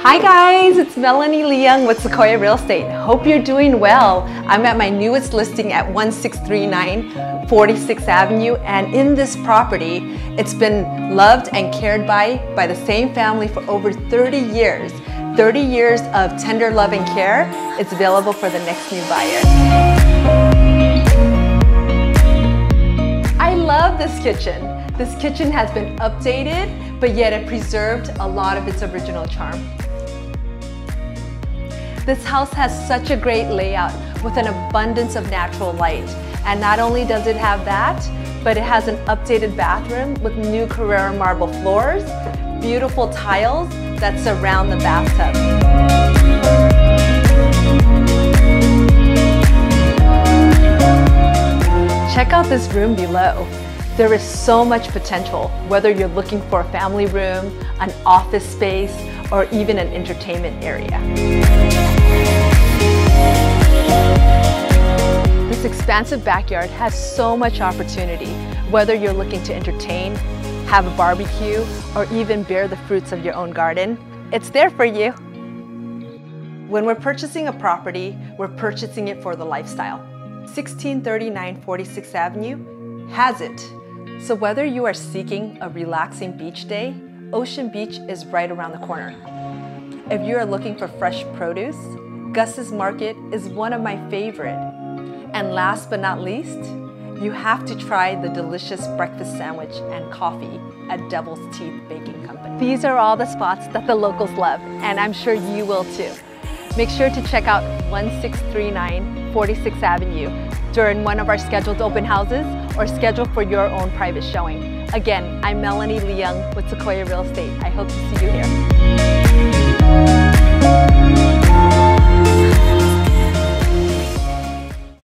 Hi guys, it's Melanie Leung with Sequoia Real Estate. Hope you're doing well. I'm at my newest listing at 1639 46th Avenue, and in this property, it's been loved and cared by the same family for over 30 years. 30 years of tender love and care. It's available for the next new buyer. I love this kitchen. This kitchen has been updated, but yet it preserved a lot of its original charm. This house has such a great layout with an abundance of natural light. And not only does it have that, but it has an updated bathroom with new Carrara marble floors, beautiful tiles that surround the bathtub. Check out this room below. There is so much potential, whether you're looking for a family room, an office space, or even an entertainment area. This expansive backyard has so much opportunity, whether you're looking to entertain, have a barbecue, or even bear the fruits of your own garden. It's there for you. When we're purchasing a property, we're purchasing it for the lifestyle. 1639 46th Avenue has it. So whether you are seeking a relaxing beach day, Ocean Beach is right around the corner. If you are looking for fresh produce, Gus's Market is one of my favorite. And last but not least, you have to try the delicious breakfast sandwich and coffee at Devil's Teeth Baking Company. These are all the spots that the locals love, and I'm sure you will too. Make sure to check out 1639 46th Avenue during one of our scheduled open houses or schedule for your own private showing. Again, I'm Melanie Leung with Sequoia Real Estate. I hope to see you here.